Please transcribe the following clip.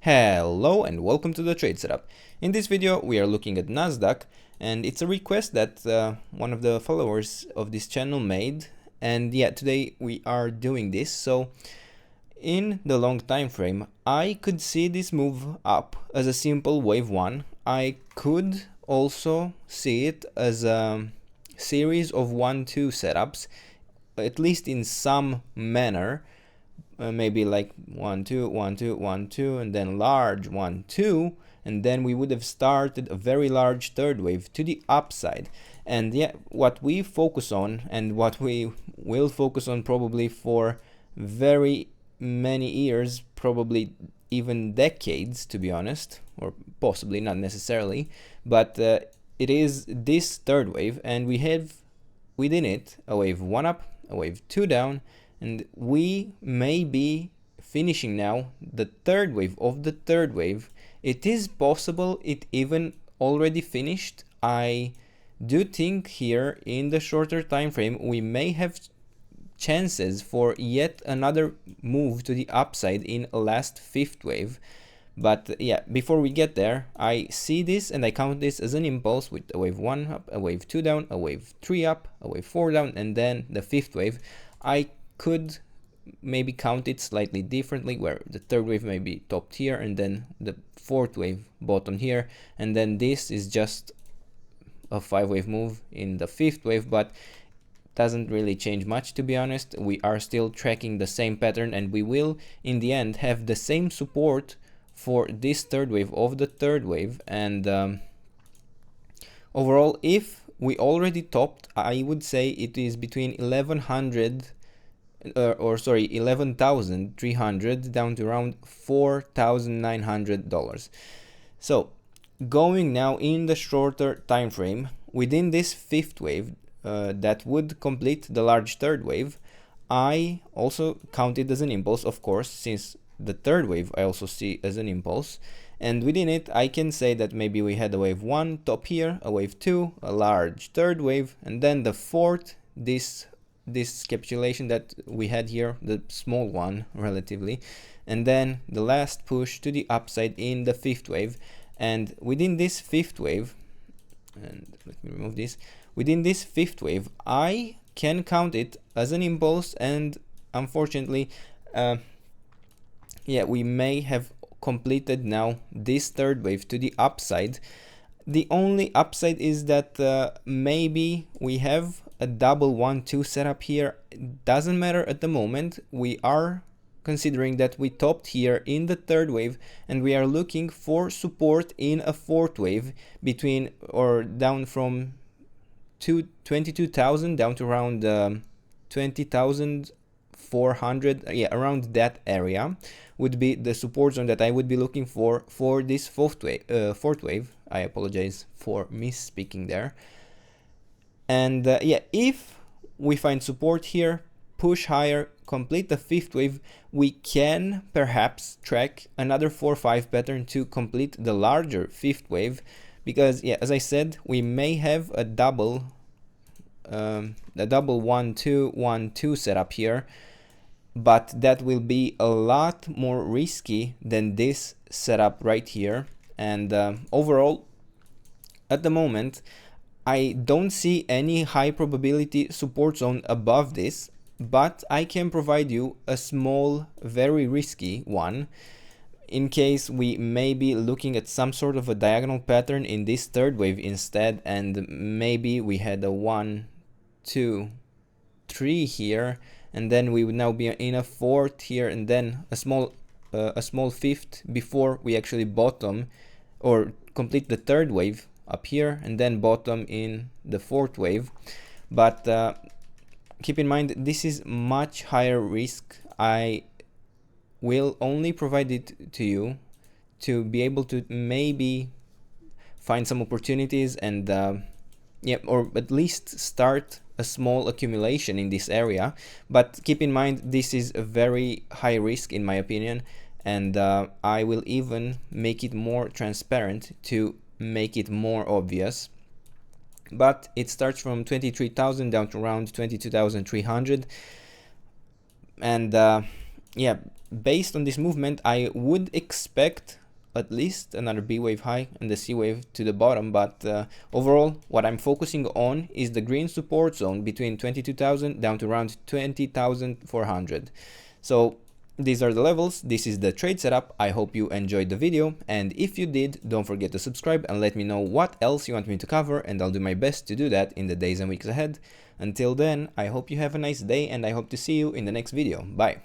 Hello and welcome to the trade setup. In this video we are looking at Nasdaq, and it's a request that one of the followers of this channel made, and yeah, today we are doing this. So in the long time frame I could see this move up as a simple wave 1. I could also see it as a series of 1-2 setups, at least in some manner. Maybe like 1 2 1 2 1 2 and then large 1 2, and then we would have started a very large third wave to the upside. And yeah, what we focus on and what we will focus on probably for very many years, probably even decades, to be honest, or possibly not necessarily, but it is this third wave, and we have within it a wave 1 up, a wave 2 down, and we may be finishing now the third wave of the third wave. It is possible it even already finished. I do think here in the shorter time frame we may have chances for yet another move to the upside in a last fifth wave. But yeah, before we get there, I see this and I count this as an impulse with a wave 1 up, a wave 2 down, a wave 3 up, a wave 4 down, and then the fifth wave. I could maybe count it slightly differently, where the third wave may be topped here and then the fourth wave bottom here, and then this is just a 5-wave move in the fifth wave, but doesn't really change much, to be honest. We are still tracking the same pattern, and we will in the end have the same support for this third wave of the third wave. And overall, if we already topped, I would say it is between 11,300 down to around $4,900. So going now in the shorter time frame, within this fifth wave that would complete the large third wave, I also count it as an impulse, of course, since the third wave I also see as an impulse. And within it I can say that maybe we had a wave 1 top here, a wave 2, a large third wave, and then the fourth, this capitulation that we had here, the small one relatively, and then the last push to the upside in the fifth wave. And within this fifth wave, and let me remove this, within this fifth wave I can count it as an impulse, and unfortunately yeah, we may have completed now this third wave to the upside. The only upside is that maybe we have a double 1-2 setup here. It doesn't matter at the moment. We are considering that we topped here in the third wave, and we are looking for support in a fourth wave between or down from 22,000 down to around 20,400. Yeah, around that area would be the support zone that I would be looking for this fourth wave. I apologize for misspeaking there. And yeah, if we find support here, push higher, complete the fifth wave, we can perhaps track another 4-5 pattern to complete the larger fifth wave, because yeah, as I said, we may have a double 1-2 1-2 setup here, but that will be a lot more risky than this setup right here. And overall, at the moment I don't see any high probability support zone above this, but I can provide you a small, very risky one in case we may be looking at some sort of a diagonal pattern in this third wave instead, and maybe we had a 1 2 3 here, and then we would now be in a fourth here, and then a small fifth before we actually bottom or complete the third wave up here, and then bottom in the fourth wave. But keep in mind, this is much higher risk. I will only provide it to you to be able to maybe find some opportunities and yeah, or at least start a small accumulation in this area. But keep in mind, this is a very high risk in my opinion, and I will even make it more transparent to make it more obvious. But it starts from 23,000 down to around 22,300, and yeah, based on this movement, I would expect at least another B wave high and the C wave to the bottom, but overall what I'm focusing on is the green support zone between 22,000 down to around 20,400. So these are the levels, this is the trade setup. I hope you enjoyed the video, and if you did, don't forget to subscribe and let me know what else you want me to cover, and I'll do my best to do that in the days and weeks ahead. Until then, I hope you have a nice day, and I hope to see you in the next video. Bye.